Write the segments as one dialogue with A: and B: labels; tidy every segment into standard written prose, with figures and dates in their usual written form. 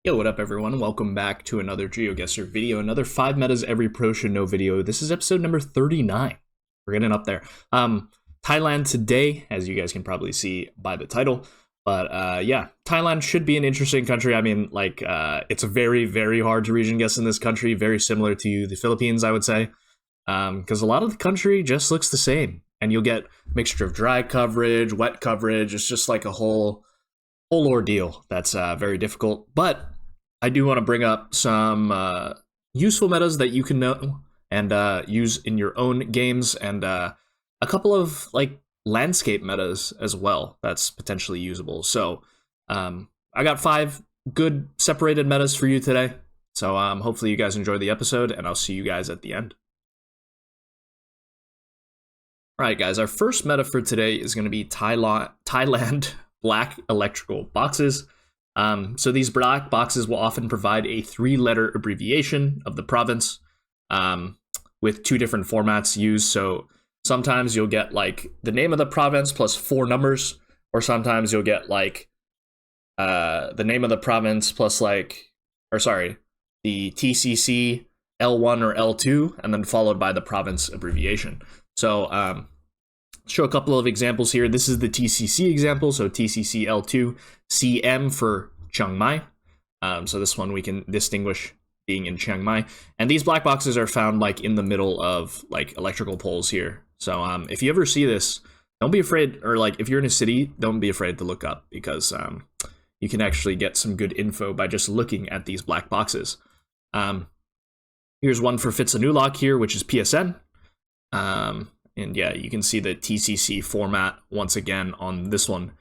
A: Yo, what up everyone? Welcome back to another GeoGuessr video, another 5 metas every pro should know video. This is episode number 39. We're getting up there. Thailand today, as you guys can probably see by the title. But yeah, Thailand should be an interesting country. I mean, like, it's very, very hard to region guess in this country. Very similar to the Philippines, I would say. Because a lot of the country just looks the same. And you'll get a mixture of dry coverage, wet coverage. It's just like a whole ordeal that's very difficult. But I do want to bring up some useful metas that you can know and use in your own games, and a couple of like landscape metas as well that's potentially usable. So I got 5 good separated metas for you today. So hopefully you guys enjoy the episode, and I'll see you guys at the end. All right, guys, our first meta for today is going to be Thailand black electrical boxes. So these black boxes will often provide a 3-letter abbreviation of the province with 2 different formats used. So sometimes you'll get like the name of the province plus 4 numbers, or sometimes you'll get like the name of the province plus the TCC L1 or L2, and then followed by the province abbreviation. So show a couple of examples here. This is the TCC example, so TCC L2, CM for Chiang Mai. So this one we can distinguish being in Chiang Mai. And these black boxes are found like in the middle of like electrical poles here. So if you ever see this, don't be afraid, or like if you're in a city, don't be afraid to look up, because you can actually get some good info by just looking at these black boxes. Here's one for Phitsanulok here, which is PSN. And yeah, you can see the TCC format once again on this one.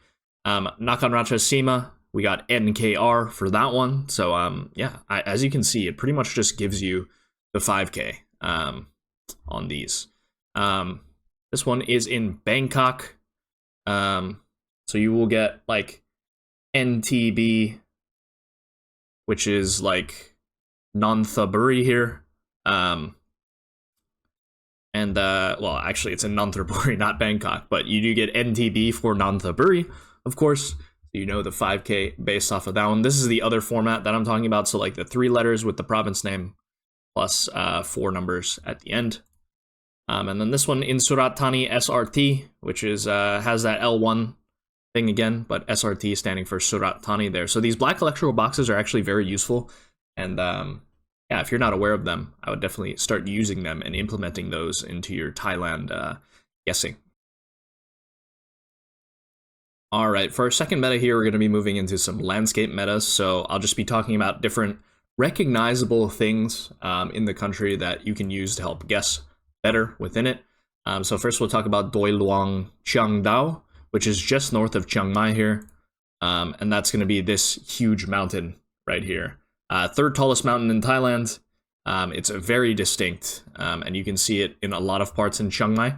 A: Nakhon Ratchasima, we got NKR for that one. So yeah, as you can see, it pretty much just gives you the 5K on these. This one is in Bangkok. So you will get like NTB, which is like Nonthaburi here. And, well, actually, it's in Nonthaburi, not Bangkok, but you do get NTB for Nonthaburi, of course. So you know the 5K based off of that one. This is the other format that I'm talking about, so like the 3 letters with the province name plus 4 numbers at the end. And then this one in Surat Thani SRT, which is has that L1 thing again, but SRT standing for Surat Thani there. So these black electrical boxes are actually very useful, and yeah, if you're not aware of them, I would definitely start using them and implementing those into your Thailand guessing. All right, for our second meta here, we're going to be moving into some landscape metas. So I'll just be talking about different recognizable things in the country that you can use to help guess better within it. So first we'll talk about Doi Luang Chiang Dao, which is just north of Chiang Mai here. And that's going to be this huge mountain right here. 3rd tallest mountain in Thailand. It's very distinct, and you can see it in a lot of parts in Chiang Mai.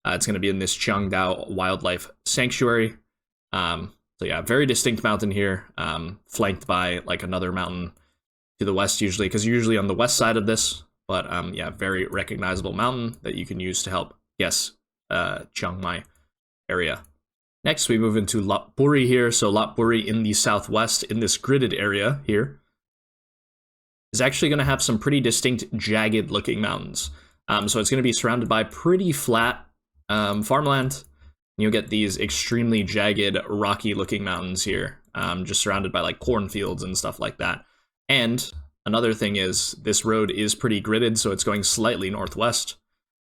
A: It's going to be in this Chiang Dao Wildlife Sanctuary. So yeah, very distinct mountain here, flanked by like another mountain to the west usually, because you're usually on the west side of this. But yeah, very recognizable mountain that you can use to help guess Chiang Mai area. Next, we move into Lopburi here. So Lopburi in the southwest, in this gridded area here, is actually going to have some pretty distinct jagged looking mountains. So it's going to be surrounded by pretty flat farmland. You'll get these extremely jagged, rocky looking mountains here, just surrounded by like cornfields and stuff like that. And another thing is this road is pretty gridded, so it's going slightly northwest.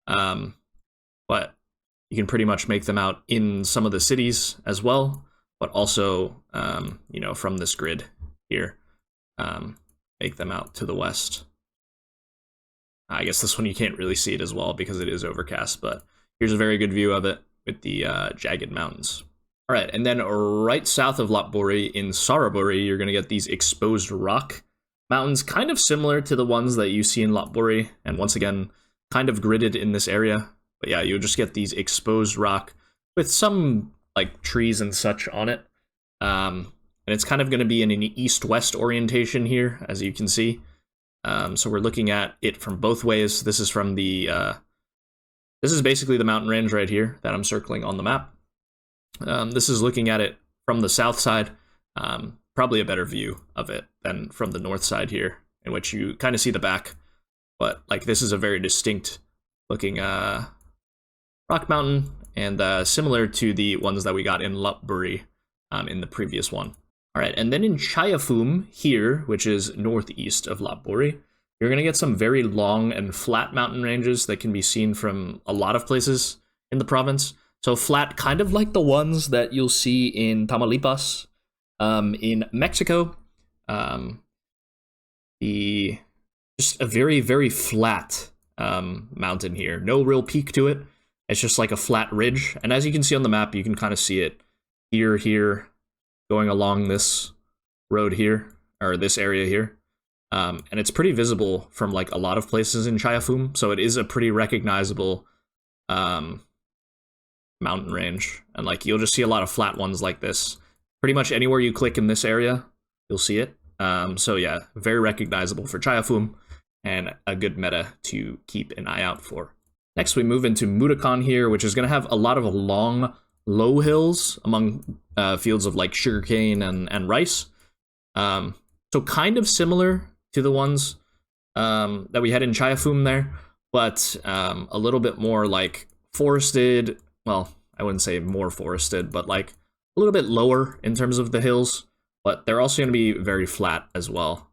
A: But you can pretty much make them out in some of the cities as well, but also, you know, from this grid here. Make them out to the west. I guess this one you can't really see it as well because it is overcast, but here's a very good view of it with the jagged mountains. All right, and then right south of Lopburi in Saraburi, you're going to get these exposed rock mountains, kind of similar to the ones that you see in Lopburi, and once again, kind of gridded in this area. But yeah, you'll just get these exposed rock with some like trees and such on it. And it's kind of going to be in an east-west orientation here, as you can see. So we're looking at it from both ways. This is from the, this is basically the mountain range right here that I'm circling on the map. This is looking at it from the south side. probably a better view of it than from the north side here, in which you kind of see the back. But like this is a very distinct looking rock mountain, and similar to the ones that we got in Lopburi in the previous one. All right, and then in Chayafum here, which is northeast of Lopburi, you're going to get some very long and flat mountain ranges that can be seen from a lot of places in the province. So flat, kind of like the ones that you'll see in Tamaulipas, in Mexico. Just a very, very flat mountain here. No real peak to it. It's just like a flat ridge. And as you can see on the map, you can kind of see it here, going along this road here, or this area here. And it's pretty visible from like a lot of places in Chayafum. So it is a pretty recognizable mountain range. And like you'll just see a lot of flat ones like this. Pretty much anywhere you click in this area, you'll see it. So yeah, very recognizable for Chayafum, and a good meta to keep an eye out for. Next, we move into Mutakan here, which is going to have a lot of long, low hills among fields of like sugarcane and rice. So kind of similar to the ones that we had in Chayafum there, but a little bit more like forested. Well, I wouldn't say more forested, but like a little bit lower in terms of the hills, but they're also going to be very flat as well.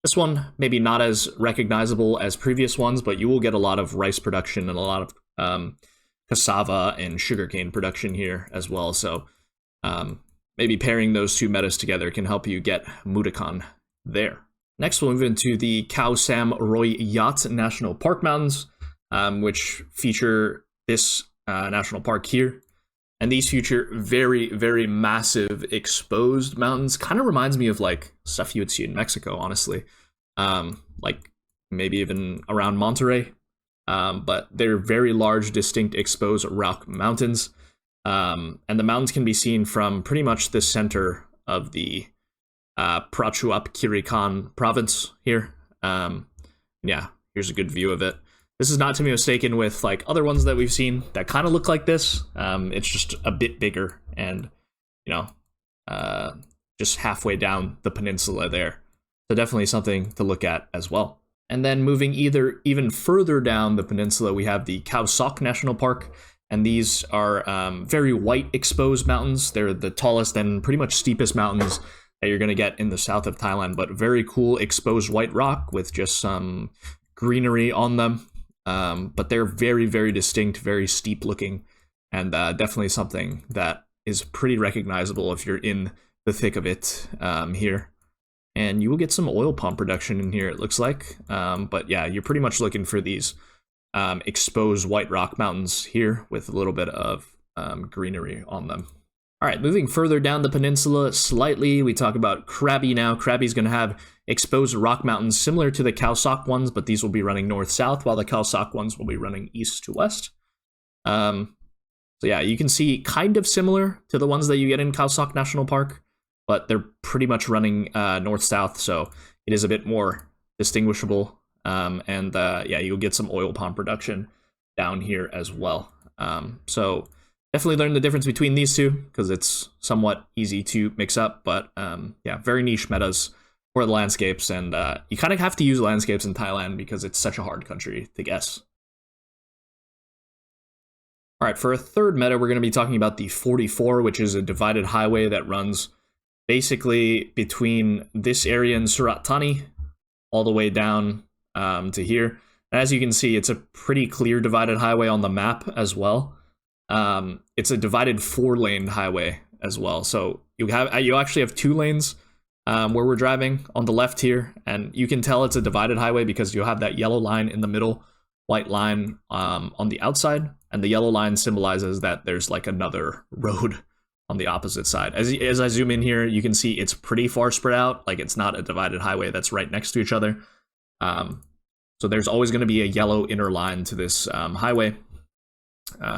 A: This one, maybe not as recognizable as previous ones, but you will get a lot of rice production and a lot of cassava and sugarcane production here as well. So maybe pairing those two metas together can help you get Mutakan there. Next, we'll move into the Khao Sam Roy Yat National Park Mountains, which feature this national park here. And these feature very, very massive exposed mountains. Kind of reminds me of like stuff you would see in Mexico, honestly. Like maybe even around Monterrey. But they're very large, distinct, exposed rock mountains. And the mountains can be seen from pretty much the center of the Prachuap Khiri province here. Yeah, here's a good view of it. This is not to be mistaken with like other ones that we've seen that kind of look like this. It's just a bit bigger and, you know, just halfway down the peninsula there. So definitely something to look at as well. And then moving even further down the peninsula, we have the Khao Sok National Park. And these are very white exposed mountains. They're the tallest and pretty much steepest mountains that you're going to get in the south of Thailand, but very cool exposed white rock with just some greenery on them. But they're very, very distinct, very steep looking, and definitely something that is pretty recognizable if you're in the thick of it here. And you will get some oil palm production in here, it looks like. But yeah, you're pretty much looking for these exposed white rock mountains here with a little bit of greenery on them. All right, moving further down the peninsula slightly, we talk about Krabi now. Krabi's going to have exposed rock mountains similar to the Khao Sok ones, but these will be running north-south, while the Khao Sok ones will be running east to west. So yeah, you can see kind of similar to the ones that you get in Khao Sok National Park, but they're pretty much running north-south, so it is a bit more distinguishable. And yeah, you'll get some oil palm production down here as well. So definitely learn the difference between these two because it's somewhat easy to mix up, but yeah, very niche metas for the landscapes, and you kind of have to use landscapes in Thailand because it's such a hard country to guess. All right, for a third meta, we're going to be talking about the 44, which is a divided highway that runs basically between this area in Surat Thani all the way down to here. And as you can see, it's a pretty clear divided highway on the map as well. It's a divided 4-lane highway as well. So you actually have 2 lanes where we're driving on the left here, and you can tell it's a divided highway because you'll have that yellow line in the middle, white line on the outside, and the yellow line symbolizes that there's like another road on the opposite side. As I zoom in here, you can see it's pretty far spread out. Like it's not a divided highway that's right next to each other. So there's always going to be a yellow inner line to this highway,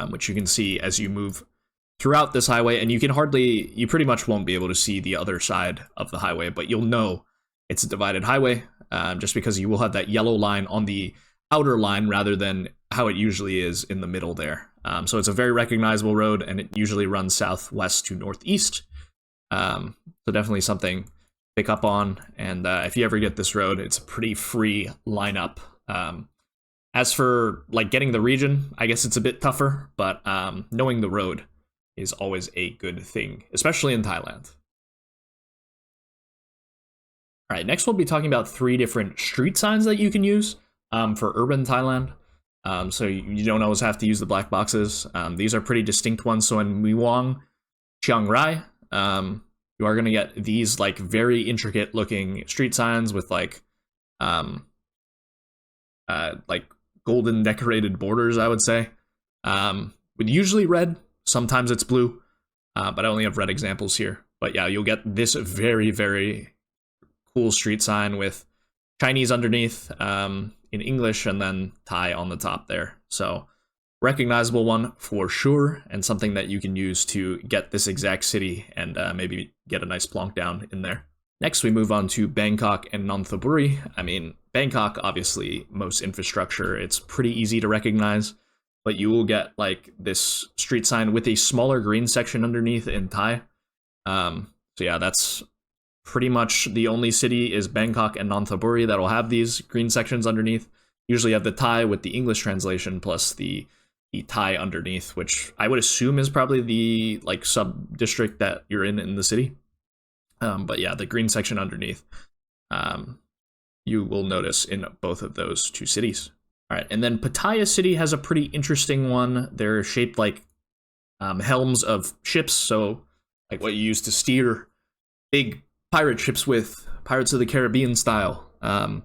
A: which you can see as you move throughout this highway, and you pretty much won't be able to see the other side of the highway, but you'll know it's a divided highway just because you will have that yellow line on the outer line rather than how it usually is in the middle there. So it's a very recognizable road, and it usually runs southwest to northeast. So definitely something to pick up on. And if you ever get this road, it's a pretty free lineup. As for like getting the region, I guess it's a bit tougher, but knowing the road is always a good thing, especially in Thailand. All right, next we'll be talking about 3 different street signs that you can use for urban Thailand. So you don't always have to use the black boxes. These are pretty distinct ones. So in Muang, Chiang Rai, you are going to get these like very intricate looking street signs with like golden decorated borders, I would say. With usually red, sometimes it's blue, but I only have red examples here. But yeah, you'll get this very, very cool street sign with Chinese underneath in English and then Thai on the top there. So recognizable one for sure, and something that you can use to get this exact city and maybe get a nice plonk down in there. Next, we move on to Bangkok and Nonthaburi. I mean, Bangkok, obviously, most infrastructure. It's pretty easy to recognize, but you will get like this street sign with a smaller green section underneath in Thai. So yeah, that's pretty much the only city is Bangkok and Nonthaburi that'll have these green sections underneath. Usually you have the Thai with the English translation plus the Thai underneath, which I would assume is probably the like sub-district that you're in the city. But yeah, the green section underneath, you will notice in both of those 2 cities. All right, and then Pattaya City has a pretty interesting one. They're shaped like helms of ships, so like what you use to steer big pirate ships with, Pirates of the Caribbean style. And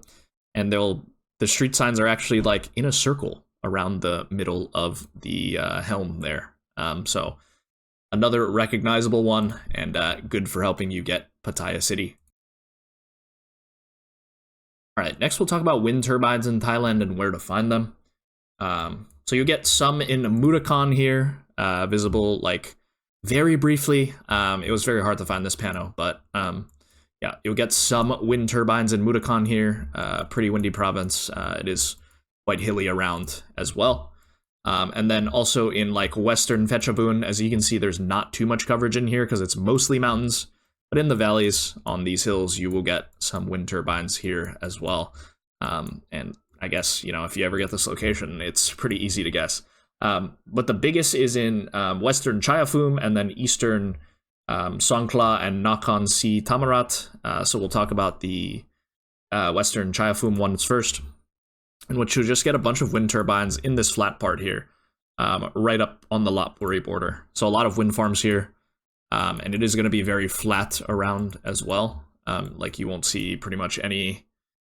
A: the street signs are actually like in a circle around the middle of the helm there. So another recognizable one, and good for helping you get Pattaya City. All right, next we'll talk about wind turbines in Thailand and where to find them. So you'll get some in Mutakan here, visible like very briefly. It was very hard to find this pano, but yeah, you'll get some wind turbines in Mutakan here. Pretty windy province. It is quite hilly around as well. And then also in like western Phetchabun, as you can see, there's not too much coverage in here because it's mostly mountains. But in the valleys on these hills, you will get some wind turbines here as well. And I guess, if you ever get this location, it's pretty easy to guess. But the biggest is in western Chayafum and then eastern Songkhla and Nakhon Si Thammarat. So we'll talk about the western Chayafum ones first, in which you'll just get a bunch of wind turbines in this flat part here, right up on the Lopburi border. So a lot of wind farms here, and it is going to be very flat around as well. Like you won't see pretty much any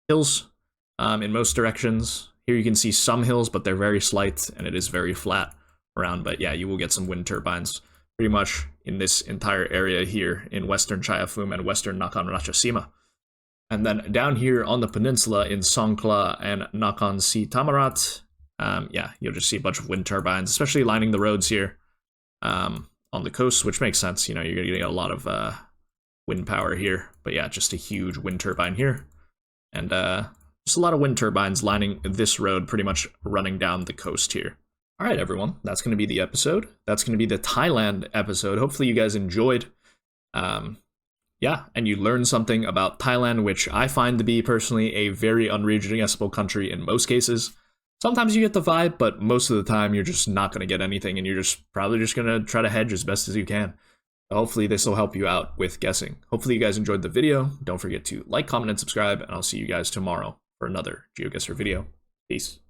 A: hills in most directions. Here you can see some hills, but they're very slight, and it is very flat around. But yeah, you will get some wind turbines pretty much in this entire area here in western Chayafum and western Nakhon Ratchasima. And then down here on the peninsula in Songkhla and Nakhon Si Thammarat, yeah, you'll just see a bunch of wind turbines, especially lining the roads here on the coast, which makes sense. You're going to get a lot of wind power here. But yeah, just a huge wind turbine here. And just a lot of wind turbines lining this road, pretty much running down the coast here. All right, everyone, that's going to be the episode. That's going to be the Thailand episode. Hopefully you guys enjoyed. Yeah, and you learned something about Thailand, which I find to be personally a very unrecognizable country in most cases. Sometimes you get the vibe, but most of the time you're just not going to get anything, and you're just probably just going to try to hedge as best as you can. Hopefully this will help you out with guessing. Hopefully you guys enjoyed the video. Don't forget to like, comment, and subscribe, and I'll see you guys tomorrow for another GeoGuessr video. Peace.